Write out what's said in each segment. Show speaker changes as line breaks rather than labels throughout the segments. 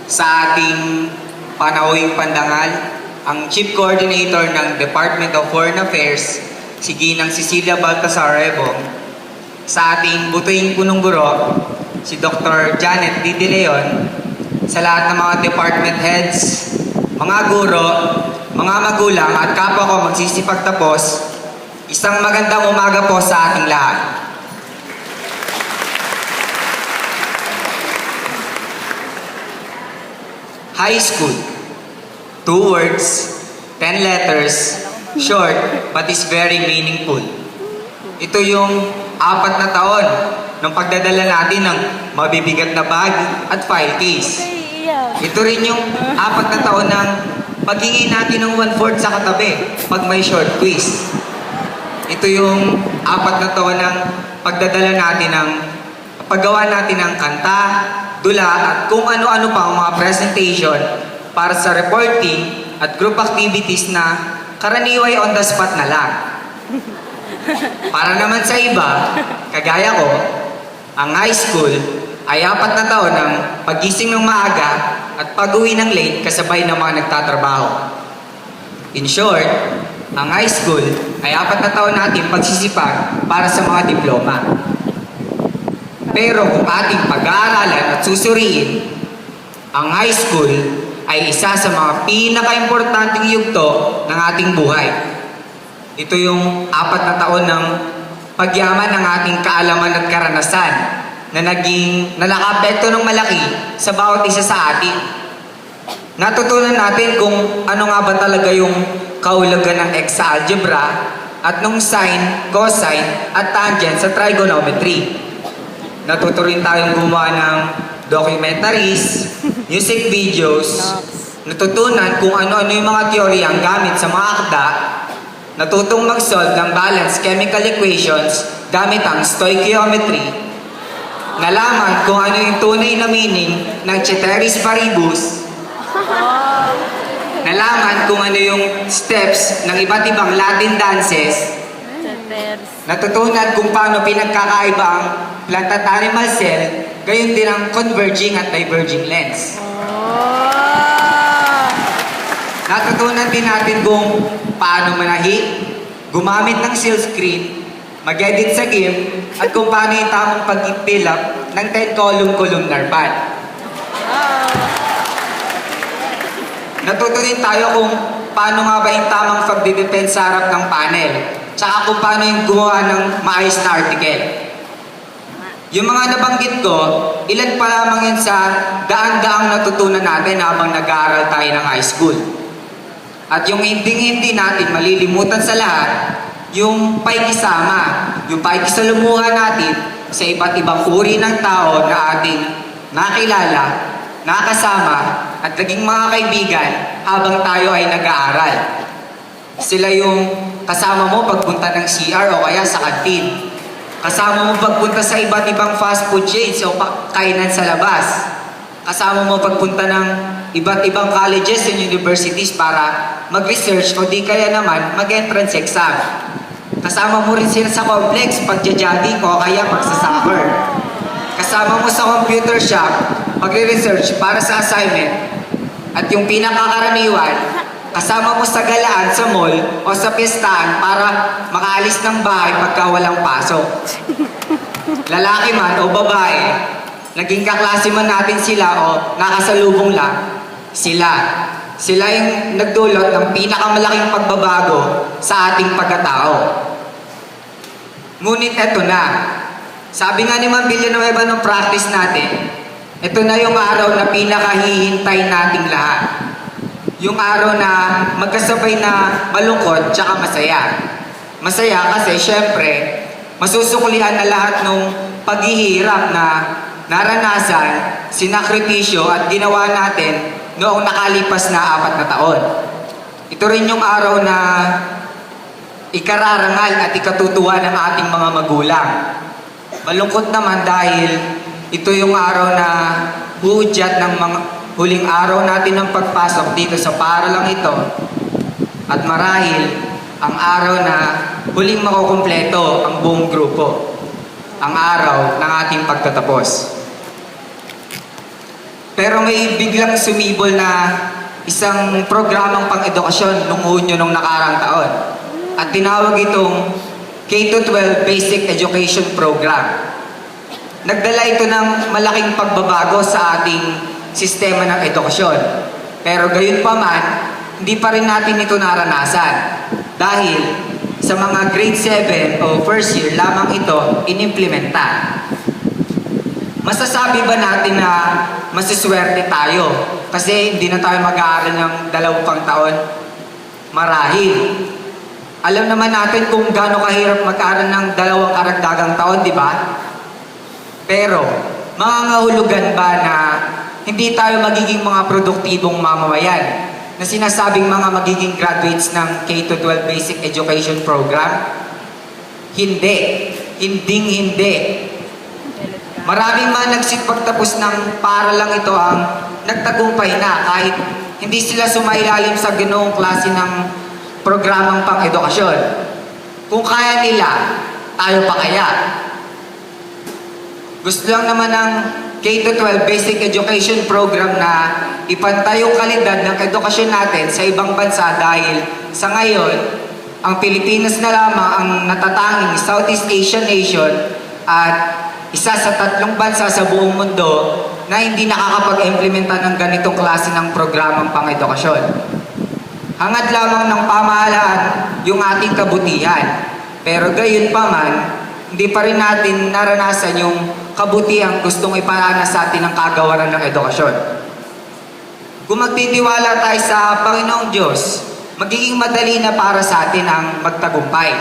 Sa ating panauhing pandangal, ang Chief Coordinator ng Department of Foreign Affairs, si Ginang Cecilia Baltasar Rebong, sa ating butuing punong guro, si Dr. Janet D. De Leon, sa lahat ng mga department heads, mga guro, mga magulang at kapwa ko magsisipagtapos, isang magandang umaga po sa ating lahat. High school. 2 words, 10 letters, short but is very meaningful. Ito yung 4 na taon ng pagdadala natin ng mabibigat na bag at file case. Ito rin yung 4 na taon ng paghingi natin ng 1/4 sa katabi pag may short quiz. Ito yung 4 na taon ng pagdadala natin ng paggawa natin ng kanta, dula at kung ano-ano pa ang mga presentation para sa reporting at group activities na karaniway on the spot na lang. Para naman sa iba, kagaya ko, ang high school ay 4 na taon ng pagising ng maaga at pag-uwi ng late kasabay ng mga nagtatrabaho. In short, ang high school ay 4 na taon natin pagsisipag para sa mga diploma. Pero kung ating pag-aaralan at susuriin, ang high school ay isa sa mga pinaka-importanting yugto ng ating buhay. Ito yung 4 na taon ng pagyaman ng ating kaalaman at karanasan na nakapekto ng malaki sa bawat isa sa atin. Natutunan natin kung ano nga ba talaga yung kahulugan ng X sa algebra at nung sine, cosine at tangent sa trigonometry. Natuto rin tayong gumawa ng documentaries, music videos, natutunan kung ano-ano yung mga teorya ang gamit sa mga akda, natutong mag-solve ng balanced chemical equations gamit ang stoichiometry, nalaman kung ano yung tunay na meaning ng ceteris paribus, nalaman kung ano yung steps ng iba't ibang Latin dances, natutunan kung paano pinagkakaiba ang plant at animal cell, gayon din ang converging at diverging lens. Natutunan din natin kung paano manahi, gumamit ng seal screen, mag-edit sa GIMP, at kung paano yung tamang pag-fill up ng 10-column columnar pad. Natuto din tayo kung paano nga ba yung tamang pagdidepend sa harap ng panel, tsaka kung paano yung gumawa ng maayos na article. Yung mga nabanggit ko, ilan pa lamang yun sa daan-daang natutunan natin habang nag-aaral tayo ng high school. At yung hindi natin malilimutan sa lahat, yung paikisama, yung paikisalamuha natin sa iba't ibang uri ng tao na ating nakilala, nakasama, at naging mga kaibigan habang tayo ay nag-aaral. Sila yung kasama mo pagpunta ng CR o kaya sa kantin. Kasama mo pagpunta sa iba't ibang fast food chains o kainan sa labas. Kasama mo pagpunta ng iba't ibang colleges and universities para mag-research o di kaya naman mag-entrance exam. Kasama mo rin sila sa complex pagja-jogging o kaya pagsa-soccer. Kasama mo sa computer shop magre-research para sa assignment. At yung pinakakaraniwan, kasama mo sa galaan sa mall o sa pistahan para makaalis ng bahay pagka walang pasok. Lalaki man o babae, naging kaklase man natin sila o nakasalubong lang, sila yung nagdulot ng pinakamalaking pagbabago sa ating pagkatao. Ngunit eto na, sabi nga ni Ma'am Villanueva ng practice natin, ito na yung araw na pinakahihintay nating lahat. Yung araw na magkasabay na malungkot tsaka masaya. Masaya kasi syempre, masusuklian na lahat ng paghihirap na naranasan, sinakripisyo at ginawa natin noong nakalipas na 4 na taon. Ito rin yung araw na ikararangal at ikatutuwa ng ating mga magulang. Malungkot naman dahil ito yung araw na hudyat ng mga huling araw natin ng pagpasok dito sa paaralang ito. At marahil, ang araw na huling makukumpleto ang buong grupo. Ang araw ng ating pagtatapos. Pero may biglang sumibol na isang programang pang-edukasyon nung Hunyo nung nakarang taon. At tinawag itong K-12 Basic Education Program. Nagdala ito ng malaking pagbabago sa ating sistema ng edukasyon. Pero gayon pa man, hindi pa rin natin ito naranasan. Dahil sa mga grade 7 o first year lamang ito inimplementa. Masasabi ba natin na masiswerte tayo kasi hindi na tayo mag-aaral ng 2 taon? Marahil. Alam naman natin kung gaano kahirap mag-aaral ng 2 karagdagang taon, di ba? Pero, mangangahulugan ba na hindi tayo magiging mga produktibong mamamayan na sinasabing mga magiging graduates ng K-12 Basic Education Program? Hindi. Hinding-hindi. Maraming mga nagsipagtapos ng paaralang ito ang nagtagumpay na kahit hindi sila sumailalim sa ganoong klase ng programang pang-edukasyon. Kung kaya nila, tayo pa kaya? Gusto lang naman ng K-12 Basic Education Program na ipantay yung kalidad ng edukasyon natin sa ibang bansa dahil sa ngayon, ang Pilipinas na lamang ang natatanging Southeast Asian nation at isa sa 3 bansa sa buong mundo na hindi nakakapag-implementa ng ganitong klase ng programang pang-edukasyon. Hangad lamang ng pamahalaan yung ating kabutihan. Pero gayon pa man, hindi pa rin natin naranasan yung kabutihang gustong iparana sa atin ng kagawaran ng edukasyon. Kung magtitiwala tayo sa Panginoong Diyos, magiging madali na para sa atin ang magtagumpay.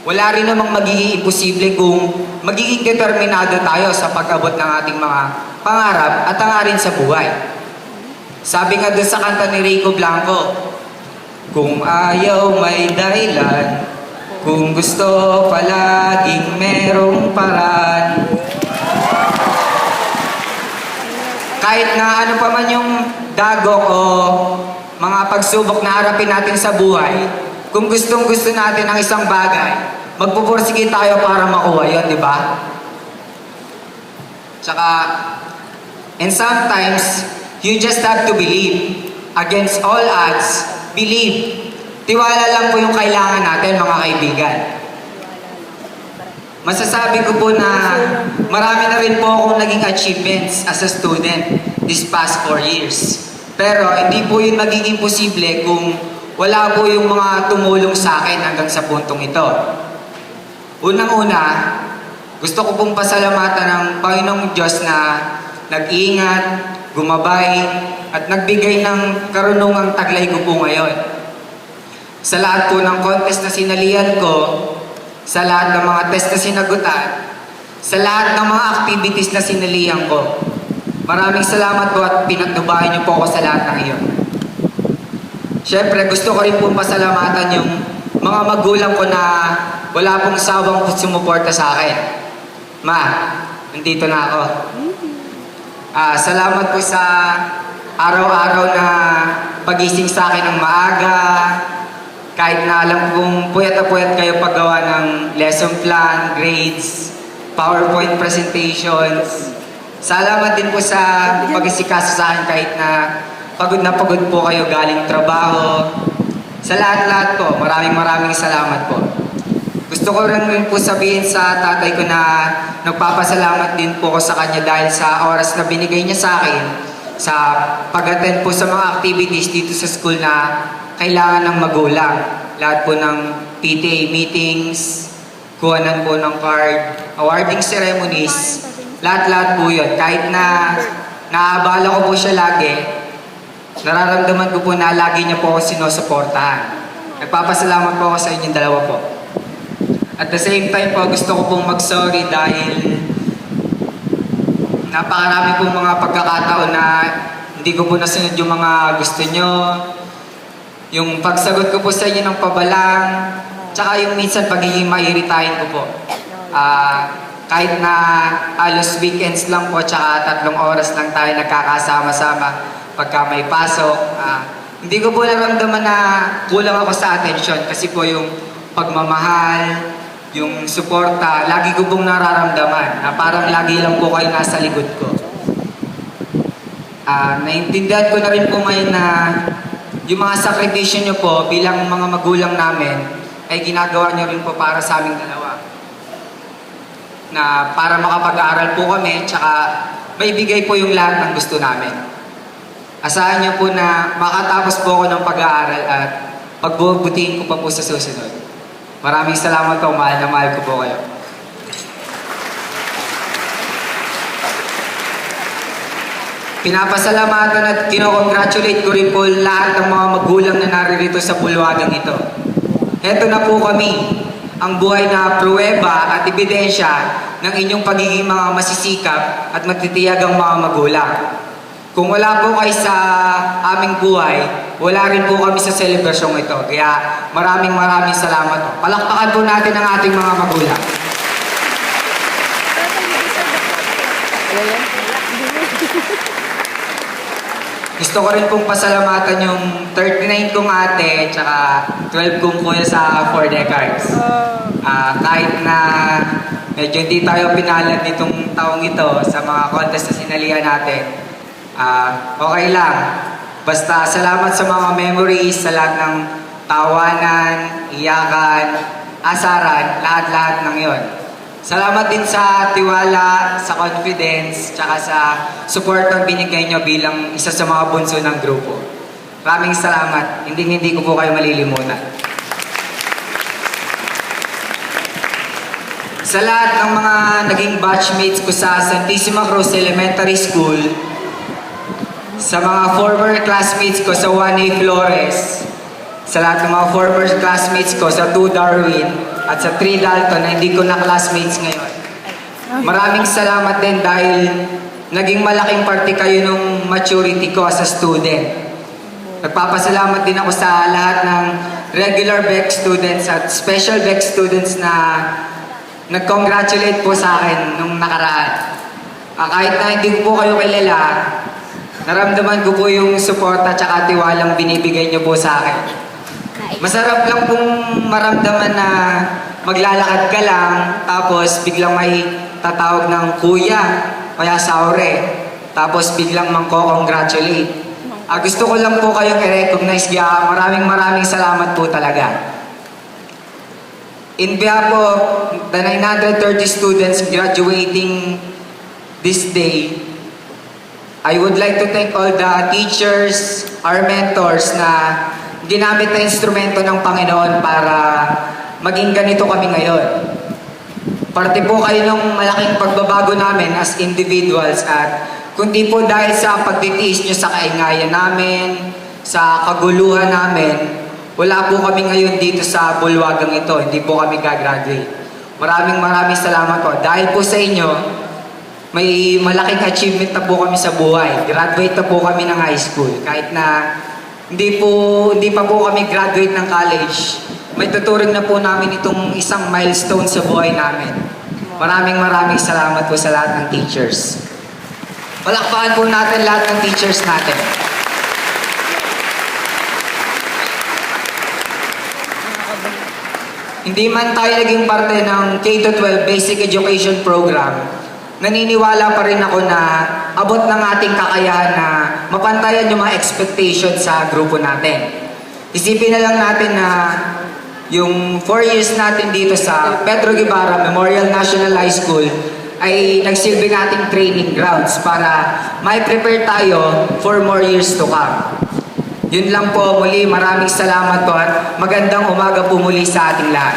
Wala rin namang magiging imposible kung magiging determinado tayo sa pag-abot ng ating mga pangarap at hangarin sa buhay. Sabi nga doon sa kanta ni Rico Blanco, kung ayaw may dahilan, kung gusto palaging merong paraan. Kahit na ano pa man yung dagok o mga pagsubok na harapin natin sa buhay, kung gustong gusto natin ang isang bagay, magpupursige tayo para makuha yun, di ba? Tsaka, and sometimes, you just have to believe. Against all odds, believe. Tiwala lang po yung kailangan natin, mga kaibigan. Masasabi ko po na marami na rin po akong naging achievements as a student this past 4 years. Pero hindi po yun magiging posible kung wala po yung mga tumulong sa akin hanggang sa puntong ito. Unang-una, gusto ko pong pasalamatan ng Panginoong Diyos na nag-iingat, gumabay, at nagbigay ng karunungang taglay ko po ngayon. Sa lahat po ng contest na sinalihan ko, sa lahat ng mga test na sinagutan, sa lahat ng mga activities na sinalihan ko, maraming salamat po at pinagnubayan niyo po ako sa lahat ng iyon. Siyempre, gusto ko rin po pasalamatan yung mga magulang ko na wala pong sawang sumuporta sa akin. Ma, nandito na ako. Salamat po sa araw-araw na pagising sa akin ng maaga. Kahit na alam kong puyat na puyat kayo paggawa ng lesson plan, grades, PowerPoint presentations. Salamat din po sa pag-isikaso sa akin kahit na pagod po kayo galing trabaho. Sa lahat-lahat po, maraming salamat po. Gusto ko rin po sabihin sa tatay ko na nagpapasalamat din po ko sa kanya dahil sa oras na binigay niya sa akin sa pag-attend po sa mga activities dito sa school na kailangan ng magulang. Lahat po ng PTA meetings, kuhanan po ng card, awarding ceremonies, lahat-lahat po yun. Kahit na naabala ko po siya lagi, nararamdaman ko po na lagi niya po ako sinusuportahan. Nagpapasalamat po ako sa inyong dalawa po. At the same time po, gusto ko pong mag-sorry dahil napakarami pong mga pagkakataon na hindi ko po nasunod yung mga gusto nyo. Yung pagsagot ko po sa inyo ng pabalang, tsaka yung minsan pagiging mairitahin ko po. Kahit na halos weekends lang po, tsaka 3 oras lang tayo nagkakasama-sama pagka may pasok. Hindi ko po naramdaman na kulang ako sa atensyon kasi po yung pagmamahal, yung suporta, lagi ko pong nararamdaman na parang lagi lang po kayo nasa likod ko. Naintindihan ko na rin po ngayon na yung mga sakripisyo nyo po bilang mga magulang namin ay ginagawa nyo rin po para sa aming dalawa. Na para makapag-aaral po kami, tsaka maibigay po yung lahat ng gusto namin. Asahan nyo po na makatapos po ako ng pag-aaral at pagbubutihin ko pa po sa susunod. Maraming salamat po, mahal na mahal ko po kayo. Pinapasalamatan at kinokongratulate ko rin po lahat ng mga magulang na naririto sa bulwagang ito. Heto na po kami, ang buhay na pruweba at ebidensya ng inyong pagiging mga masisikat at matitiyagang mga magulang. Kung wala po kayo sa aming buhay, wala rin po kami sa selebrasyong ito. Kaya maraming salamat po. Palakpakan po natin ang ating mga magulang. Gusto ko rin pong pasalamatan yung 39 kong ate tsaka 12 kong kuya sa 4 decades. Kahit na medyo hindi tayo pinalad nitong taong ito sa mga contest na sinalihan natin, okay lang. Basta salamat sa mga memories, sa lahat ng tawanan, iyakan, asaran, lahat-lahat ng yon. Salamat din sa tiwala, sa confidence, tsaka sa support ng binigay nyo bilang isa sa mga bunso ng grupo. Maraming salamat. Hindi ko po kayo malilimutan. Sa lahat ng mga naging batchmates ko sa Santissima Cruz Elementary School, sa mga former classmates ko sa 1A Flores, sa lahat ng mga former classmates ko sa 2 Darwin, at sa 3 Dalton na hindi ko na classmates ngayon. Maraming salamat din dahil naging malaking parte kayo nung maturity ko as a student. Nagpapasalamat din ako sa lahat ng regular BEC students at special BEC students na nag-congratulate po sa akin nung nakaraan. Kahit na hindi ko po kayo kilala, naramdaman ko po yung suporta at tiwalang binibigay niyo po sa akin. Masarap lang pong maramdaman na maglalakad ka lang, tapos biglang may tatawag ng kuya, kaya saure, tapos biglang mangko-congratulate. Gusto ko lang po kayong i-recognize, kaya maraming salamat po talaga. In behalf of the 930 students graduating this day, I would like to thank all the teachers, our mentors na ginamit na instrumento ng Panginoon para maging ganito kami ngayon. Parte po kayo ng malaking pagbabago namin as individuals at kundi po dahil sa pagtitiis nyo sa kaingayan namin, sa kaguluhan namin, wala po kami ngayon dito sa bulwagang ito, hindi po kami gagraduate. Maraming salamat po. Dahil po sa inyo, may malaking achievement na po kami sa buhay. Graduate na po kami ng high school. Kahit na hindi pa po kami graduate ng college, may tuturing na po namin itong isang milestone sa buhay namin. Maraming salamat po sa lahat ng teachers. Palakpakan po natin lahat ng teachers natin. Hindi man tayo naging parte ng K-12 Basic Education Program, naniniwala pa rin ako na abot ng ating kakayahan na mapantayan yung mga expectations sa grupo natin. Isipin na lang natin na yung 4 years natin dito sa Pedro Guevara Memorial National High School ay nagsilbi nating training grounds para may prepare tayo for more years to come. Yun lang po muli, maraming salamat po at magandang umaga po muli sa ating lahat.